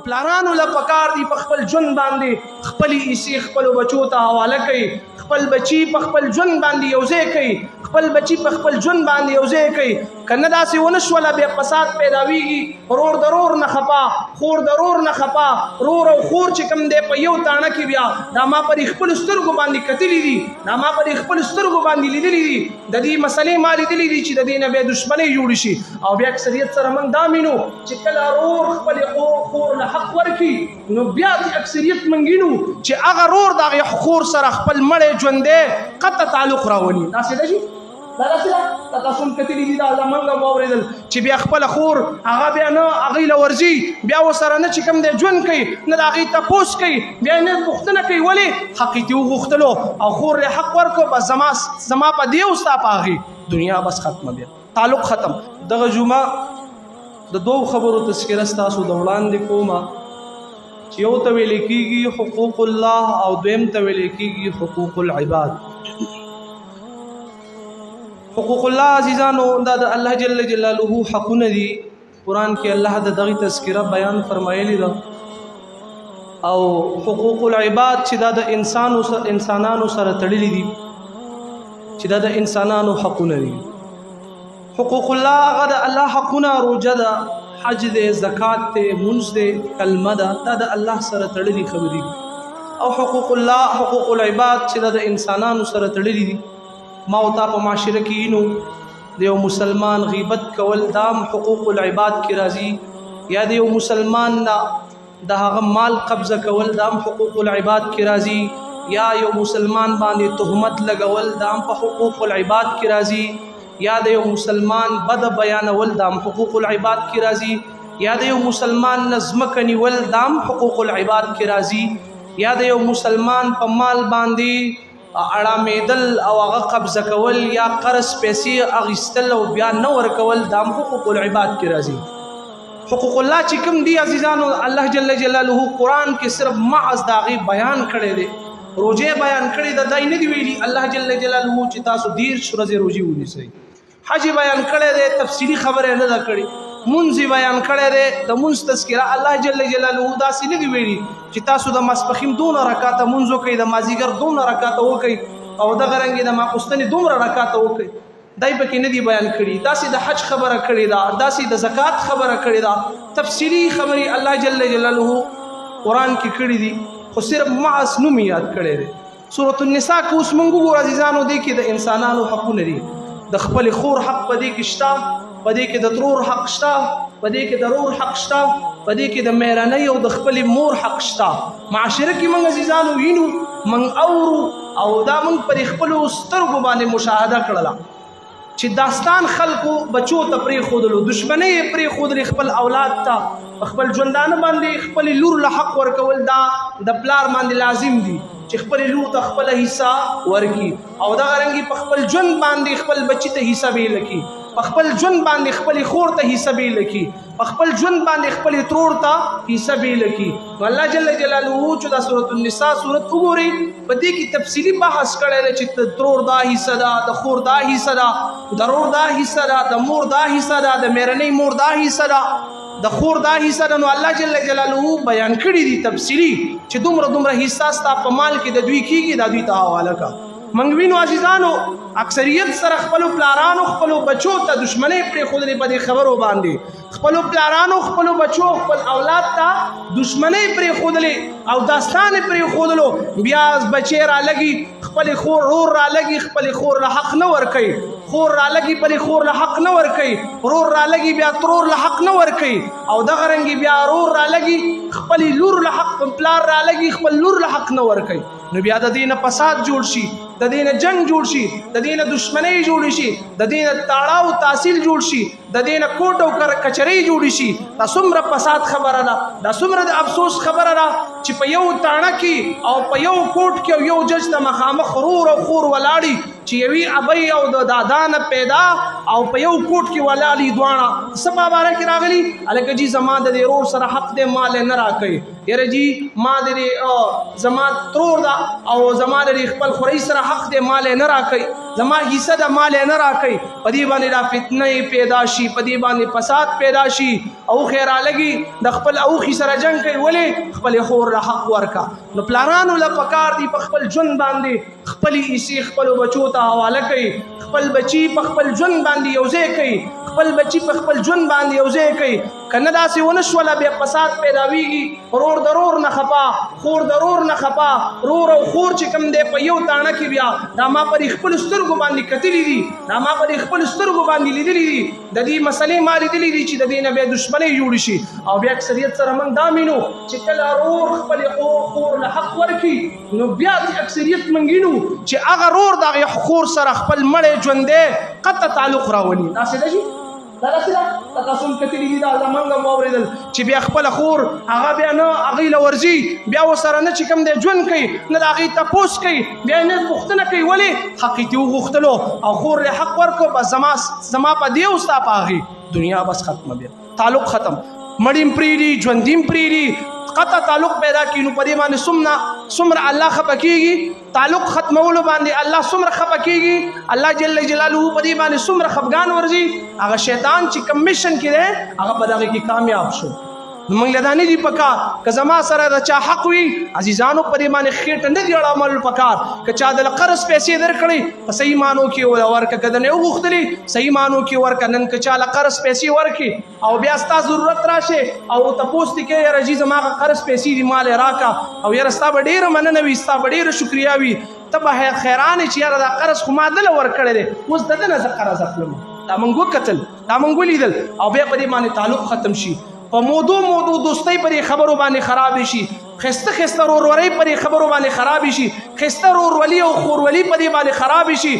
پلارانو له پکار دي په خپل ژوند باندې خپلې ایسې خپلو بچو ته حواله کوي، خپل بچي په خپل ژوند باندې یو ځای کوي، خپل بچي په خپل ژوند باندې یو ځای کوي. که نه داسې ونه شوله بیا فساد پیداویږي، ورور د رور نه خفا، خور د رور نه خفا، رور او خور چې کوم دی په یو تاڼه کې بیا دا ما پر خپلو سترګو باندې کتلي دي، دا ما پر خپلو سترګو باندې لیدلي دي، د دې مسلې ما لیدلي دي چې د دې نه بیا دشمنۍ جوړې شي. او بیا اکثریت سره موږ دا مینو چې کله رور خپلې خور له حق ورکړي نو بیا د اکثریت موږ وینو چې هغه رور د هغې خور سره خپل مړی ژوندی قطع تعلق راولي. داسې ده شي دا داسې ده که تاسو هم کتلي دي دا موږ هم واورېدل چې بیا خپله خور هغه بیا نه هغوی له ورځي، بیا ورسره نه چې کوم دی ژوند کوي، نه د هغې تپوس کوي، بیا نه پوښتنه کوي ولې حق یې ترې وغوښتلو او خور یې حق ورکړو، بس زما په دې او ستا په هغې دنیا بس ختمه، بیا تعلق ختم. دغه جمعه د دوو خبرو تذکره ستاسو د وړاندې کومه چې یو ته ویل کېږي حقوق الله او دویم ته ویل کېږي حقوق العباد. حقوق الله عزیزانو دا د الله جل جلاله حقونه دي. قرآن کې الله د دغې تذکره بیان فرمایلی ده. او حقوق العباد چې دا د انسانانو سره تړلي دي، چې دا د انسانانو حقونه دي. حقوق الله هغه د الله حقونه روژه ده، حج دی، زکات دی، مونځ دی، کلمه ده، دا د الله سره تړلي خبرې دي. او حقوق الله حقوق العباد چې دا د انسانانو سره تړلي دي. ما او تا په معاشره کې نو د یو مسلمان غیبت کول دام حقوق العباد کې راځي، یا د یو مسلمان نه د هغه مال قبضه کول دام حقوق العباد کې راځي، یا یو مسلمان باندې تهمت لګول دام په حقوق العباد کې راځي، یا د یو مسلمان بد بیانول دام حقوق العباد کې راځي، یا د یو مسلمان نظمکه نیول دام حقوق العباد کې راځي، یا د یو مسلمان په مال باندې اړامیدل او هغه قبضه کول یا قرض پیسې اخیستل او بیا نه ورکول دام حقوق العباد کې راځي. حقوق الله چې کوم دي عزیزانو الله جل جلاله قرآن کې صرف محض د هغې بیان کړی دی، روژې بیان کړی ده، دای نه دی ویلي الله جل جلاله چې تاسو 10 ورځې روژې ونیسئ. حج بیان کړی دی، تفصیلي خبره نه ده کړې. مونځ بیان کړی دی، د مونځ تذکره الله جل جلاله داسې نه دی ویلي چې تاسو د ماسپښین 2 رکعاته مونځ وکئ، د مازدیګر 2 رکعاته وکئ او دغه رنګې د ماخوستنې 2 رکعاته وکئ. دای پکې نه دی بیان کړي. داسې د حج خبره کړې ده، داسې د زکات خبره کړې ده، تفصیلي خبرې الله جل جلاله قرآن کې کړي دي، خو صرف معص نوم یاد کړی دی. سورة النساء کې اوس موږ وګورو عزیزانو، دی کې د انسانانو حقونه دي. د خپل خور حق په دې کې شته، په دې کې د ترور حق شته، په دې کې د رور حق شته، په دې کې د مېرنۍ او د خپل مور حق شته. معاشره کې موږ عزیزانو وینو، موږ اورو او دا موږ پر خپلو سترګو باندې مشاهده کړله چې داستان خلکو بچو ته پرېښودلو، دشمنۍ یې پرېښودلې خپل اولاد ته، خپل ژوندانه باندې خپل لور له حق ورکول دا د پلار باندې لازم دي چې خپل لور ته خپله حصه ورکړي، او دغه رنګې په خپل ژوند باندې خپل بچي ته حصه بیله کړي، په خپل ژوند باندې خپلې خور ته حصه بیله کړي، په خپل ژوند باندې خپلې ترور ته حصه بیله کړي. نو الله جل جلاله چې دا سورة النساء سورت وګورئ، په دې کې تفصیلي بحث کړی دی چې د ترور دا حصه ده، د خور دا حصه ده، د رور دا حصه ده، د مور دا حصه ده، د مېرنۍ مور دا حصه ده، د خور دا حصه ده. نو الله جل جلاله بیان کړي دي تفصیلي چې دومره حصه ستا په مال کې د دوی کېږي، دا دوی ته حواله کړه. موږ وینو عزیزانو اکثریت سره خپلو پلارانو خپلو بچو ته دشمنۍ پرېښودلې په دې خبرو باندې، خپلو پلارانو خپلو بچو خپل اولاد ته دشمنۍ پرېښودلې او داستان یې پرېښودلو. بیا بچی رالګي خپلې خور رور رالګي خپلې خور له حق نه ورکوي، خور رالګي بلې خور له حق نه ورکوي، رور رالګي بیا ترور له حق نه ورکوي، او دغه رنګې بیا رور رالګي خپلې لور له حق، پلار رالګي خپل لور له حق نه ورکوي. نو بیا د دې نه فساد جوړ شي، د دې نه جنگ جوړ شي، د دې نه دشمنۍ جوړ شي، د دې نه تاړاو تحصیل جوړ شي، د دې نه کوټ او کچرۍ جوړ شي. دا څومره فساد خبره ده، دا څومره د افسوس خبره ده چې په یو تاڼه کې او په یو کوټ کې او یو جج ته مخامخ رور او خور ولاړي چې یوې ابۍ او د دادا نه پیدا او په یو کوټ کې ولالي دواړه څه په باره کې راغلي هلکه جي زما د دې ورور سره حق دی مال نه راکوي یاره جي ما د دې زما ترور ده او زما د دې خپل خورۍ سره حق دی مال نه راکوي زما حصه د مال نه راکوي په دې باندې دا فتنه پیدا شي په دې باندې فساد پیدا شي او خیره لګي د خپل اوخي سره جنګ کوي ولې خپل خور له حق ورکا نو پلانانو له پکار دی په خپل ژوند باندې خپل ایسي خپل بچو ته حواله کوي خپل بچی په خپل ژوند باندې یوځای کوي خپل بچی په خپل ژوند باندې یوځای کوي کنه داسې ونه شوله بیا فساد پیداویږي ورور ضرور نه خپا خور ضرور نه خپا رور او خور چې کوم دی په یو تاڼه کې بیا دا ما پر خپل سترګو باندې کتلی دي دا ما پر خپل سترګو باندې لیدلی دي د دې مسلې ما لیدلی دي چې د دې نه بیا دشمنۍ جوړ شي او بیا اکثریت سره موږ دا مینو چې کله رور خپل خور له حق ورکړي نو بیا اکثریت موږ وینو چې هغه رور دغه خور سره خپل مړی ژوندی قطع تعلق راولي داسې ده شي دا داسې ده تاسو هم کتلي دي دا زمونږ هم واورېدل چې بیا خپله خور هغه بیا نه هغوی له ورځي بیا ورسره نه چې کوم دی ژوند کوي نه د هغوی تپوس کوي بیا نه پوښتنه کوي ولې حق یې ترې وغوښتلو او خور له حق ورکړو بس زما په دې او ستا په هغې دنیا بس ختمه بیا تعلق ختم مړیم پرېږدي ژوندیم پرېږدي قطع تعلق پیدا کی نو پدې باندې څومره الله خفه کیږي تعلق ختمولو باندې الله څومره خفه کیږي الله جل جلاله پدې باندې څومره خفګان ورځي هغه شیطان چې کمیشن کړي هغه په دغه کې کامیاب شو نو موږ له دا نه دي پکار که زما سره د چا حق وي عزیزانو پدې باندې خېټه نه دي اړول پکار که چا د قرض پیسې درکړي په صحیح مانو کې ورکه که د نه وغوښتلي صحیح مانو کې ورکه نن که چا له قرض پیسې ورکړي او بیا ستا ضرورت راشي او تپوس دې کوي یاره جي زما قرض پیسې دي مال راکا او یاره ستا به ډېره مننه وي ستا به ډېره شکریا وي ته به حیران چې یاره دا قرض خو ما دله ورکړی دی اوس د ده نه زه قرض اخلم دا موږ وکتل دا موږ ولیدل او بیا په دې باندې تعلق ختم شي په موضوع دوستۍ پرې خبرو باندې خراب شي خسته ورورۍ پرې خبرو باندې خراب شي خسته ورورولي او خورولي پرې باندې خراب شي